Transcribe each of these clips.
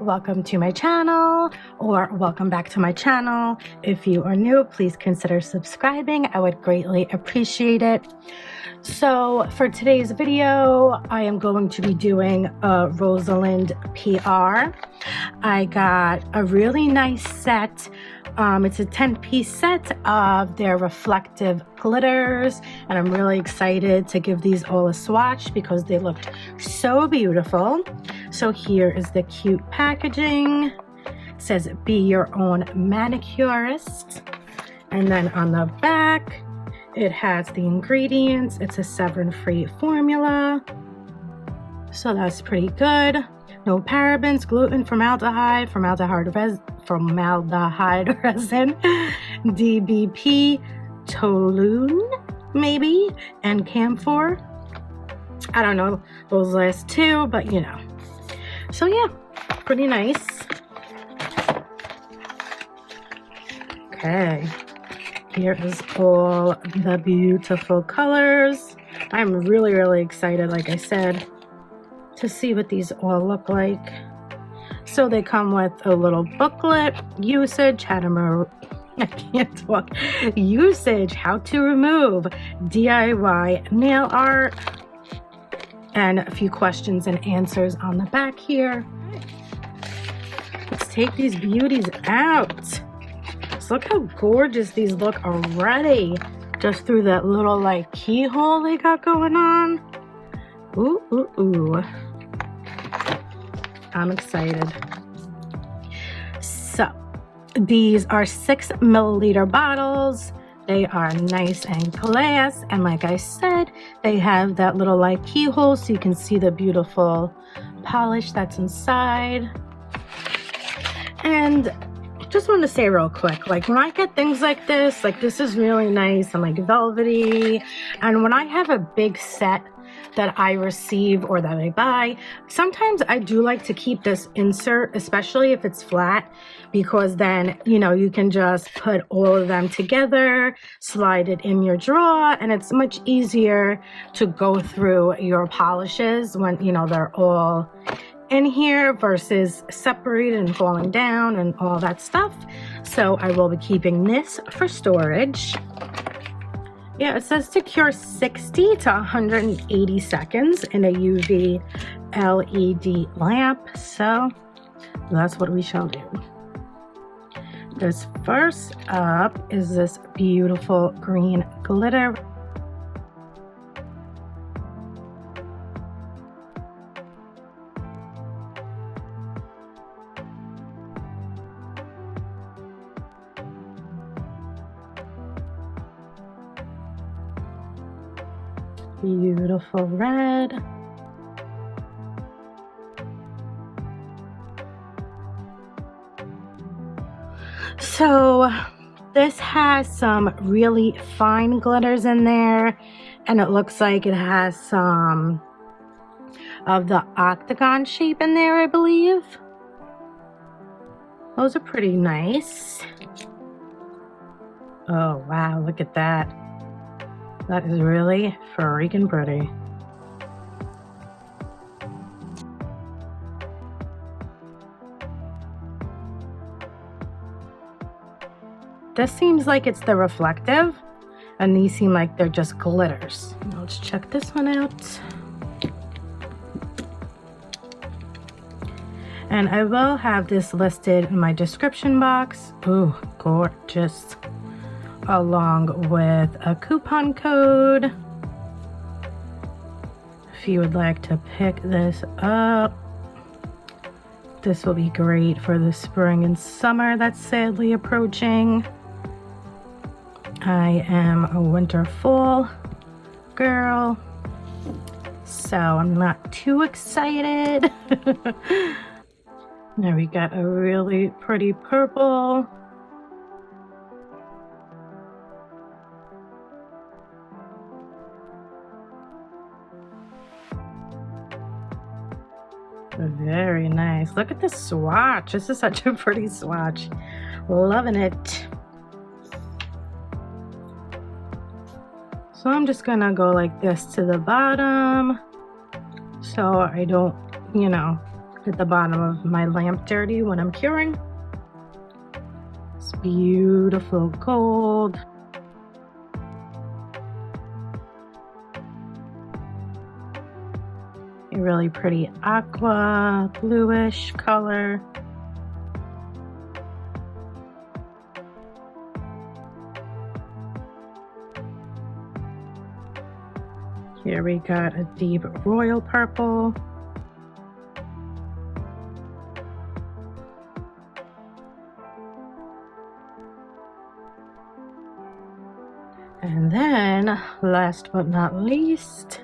welcome to my channel, or welcome back to my channel. If you are new, please consider subscribing. I would greatly appreciate it. So for today's video, I am going to be doing a Rosalind PR. I got a really nice set. It's a 10-piece set of their reflective glitters, and I'm really excited to give these all a swatch because they looked so beautiful. So here is the cute packaging. It says be your own manicurist, and then on the back it has the ingredients. It's a severin-free formula, so that's pretty good. No parabens, gluten, formaldehyde resin, DBP, toluene maybe, and camphor. I don't know those last two, but you know. So yeah, pretty nice. Okay, here is all the beautiful colors. I'm really excited, like I said, to see what these all look like. So they come with a little booklet, usage, how to usage, how to remove, DIY nail art, and a few questions and answers on the back here. Let's take these beauties out. So look how gorgeous these look already, just through that little like keyhole they got going on. Ooh. I'm excited. So these are 6 milliliter bottles. They are nice and glass, and like I said, they have that little like keyhole so you can see the beautiful polish that's inside. And just want to say real quick, like when I get things like this is really nice and like velvety. And when I have a big set that I receive or that I buy, sometimes I do like to keep this insert, especially if it's flat, because then, you know, you can just put all of them together, slide it in your drawer, and it's much easier to go through your polishes when, you know, they're all in here versus separated and falling down and all that stuff. So I will be keeping this for storage. Yeah, it says to cure 60 to 180 seconds in a UV LED lamp. So that's what we shall do. This first up is this beautiful green glitter. Beautiful red. So this has some really fine glitters in there, and it looks like it has some of the octagon shape in there, I believe. Those are pretty nice. Oh wow, look at that. That is really freaking pretty. This seems like it's the reflective, and these seem like they're just glitters. Let's check this one out. And I will have this listed in my description box. Ooh, gorgeous. Along with a coupon code if you would like to pick this up. This will be great for the spring and summer that's sadly approaching. I am a winter fall girl, so I'm not too excited. Now we got a really pretty purple. Very nice. Look at this swatch. This is such a pretty swatch. Loving it. So I'm just gonna go like this to the bottom so I don't, you know, at the bottom of my lamp dirty when I'm curing. It's beautiful gold. A really pretty aqua bluish color. Here we got a deep royal purple. And then, last but not least,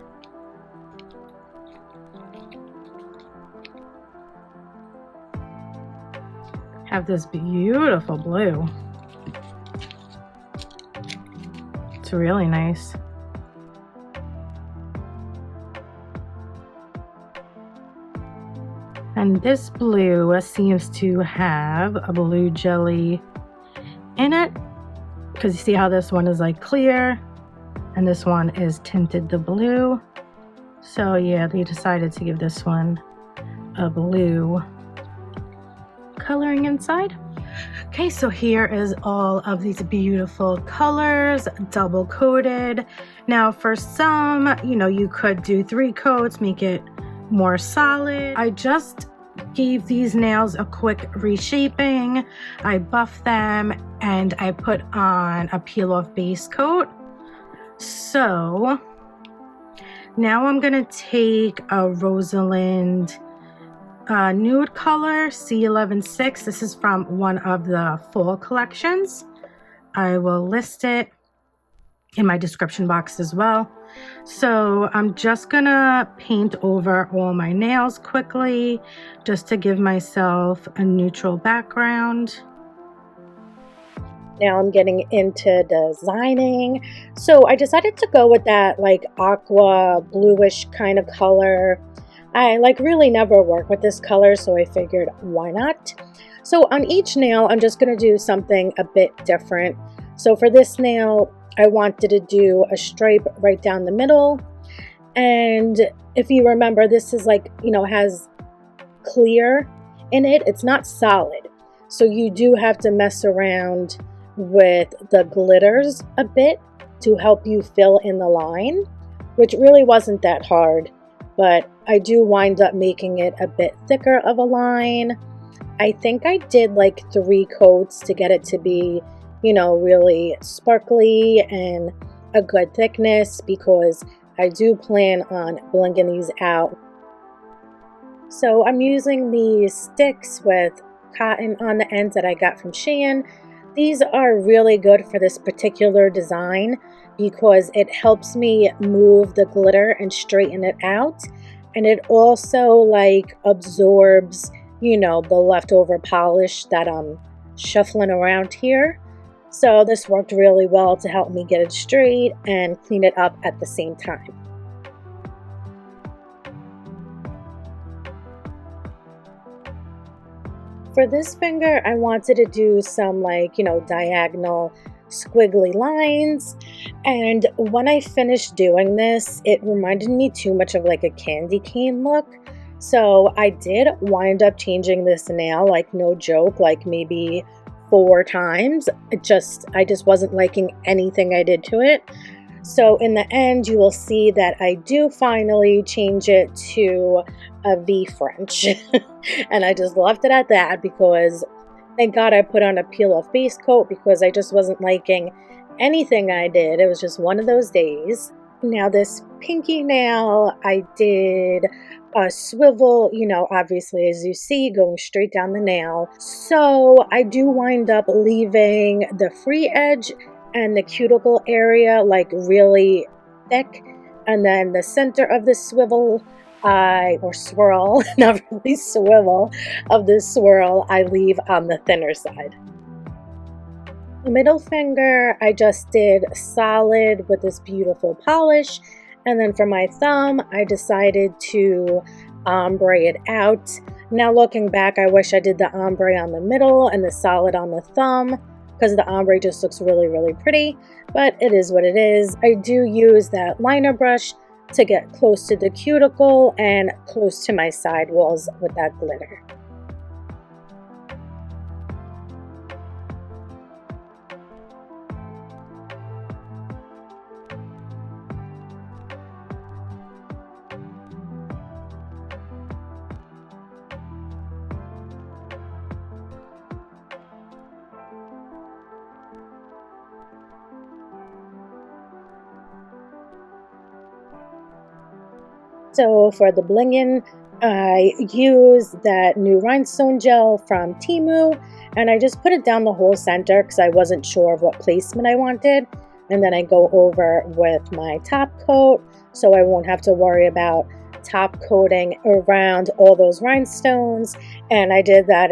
have this beautiful blue. It's really nice. And this blue seems to have a blue jelly in it, because you see how this one is like clear and this one is tinted the blue. So yeah, they decided to give this one a blue coloring inside. Okay, so here is all of these beautiful colors, double coated. Now for some, you know, you could do 3 coats, make it more solid. I just gave these nails a quick reshaping. I buffed them and I put on a peel off base coat. So now I'm gonna take a Rosalind nude color C116. This is from one of the fall collections. I will list it in my description box as well. So I'm just gonna paint over all my nails quickly just to give myself a neutral background. Now I'm getting into designing. So I decided to go with that like aqua bluish kind of color. I like really never work with this color, so I figured why not? So on each nail, I'm just gonna do something a bit different. So for this nail, I wanted to do a stripe right down the middle. And if you remember, this is like, you know, has clear in it. It's not solid. So you do have to mess around with the glitters a bit to help you fill in the line, which really wasn't that hard, but I do wind up making it a bit thicker of a line. I think I did like 3 coats to get it to be, you know, really sparkly and a good thickness, because I do plan on blinging these out. So I'm using these sticks with cotton on the ends that I got from Shein. These are really good for this particular design because it helps me move the glitter and straighten it out. And it also like absorbs, you know, the leftover polish that I'm shuffling around here. So this worked really well to help me get it straight and clean it up at the same time. For this finger, I wanted to do some like, you know, diagonal squiggly lines. And when I finished doing this, it reminded me too much of like a candy cane look. So I did wind up changing this nail, like no joke, like maybe 4 times. I just wasn't liking anything I did to it. So in the end, you will see that I do finally change it to a V French. And I just left it at that because thank God I put on a peel off base coat because I just wasn't liking anything I did. It was just one of those days. Now this pinky nail, I did a swivel, you know, obviously as you see, going straight down the nail. So I do wind up leaving the free edge and the cuticle area like really thick, and then the center of the swivel or swirl, not really swivel, of the swirl I leave on the thinner side. The middle finger I just did solid with this beautiful polish, and then for my thumb I decided to ombre it out. Now looking back, I wish I did the ombre on the middle and the solid on the thumb, because the ombre just looks really, really pretty, but it is what it is. I do use that liner brush to get close to the cuticle and close to my side walls with that glitter. So for the blinging, I used that new rhinestone gel from Temu, and I just put it down the whole center because I wasn't sure of what placement I wanted. And then I go over with my top coat so I won't have to worry about top coating around all those rhinestones. And I did that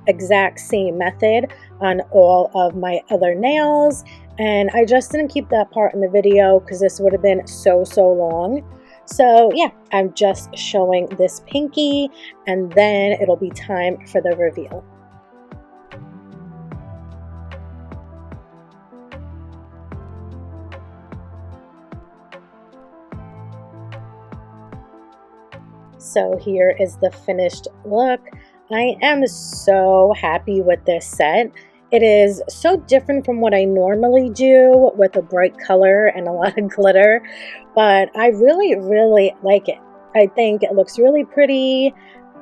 exact same method on all of my other nails. And I just didn't keep that part in the video because this would have been so long. So yeah, I'm just showing this pinky, and then it'll be time for the reveal. So here is the finished look. I am so happy with this set. It is so different from what I normally do with a bright color and a lot of glitter, but I really like it. I think it looks really pretty.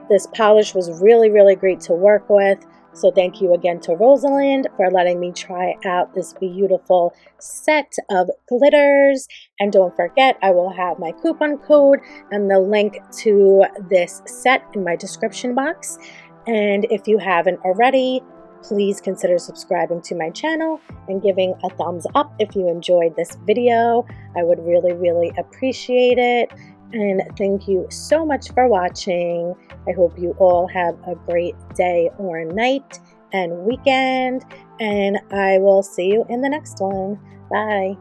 This polish was really great to work with. So thank you again to Rosalind for letting me try out this beautiful set of glitters. And don't forget, I will have my coupon code and the link to this set in my description box. And if you haven't already, please consider subscribing to my channel and giving a thumbs up if you enjoyed this video. I would really appreciate it. And thank you so much for watching. I hope you all have a great day or night and weekend. And I will see you in the next one. Bye.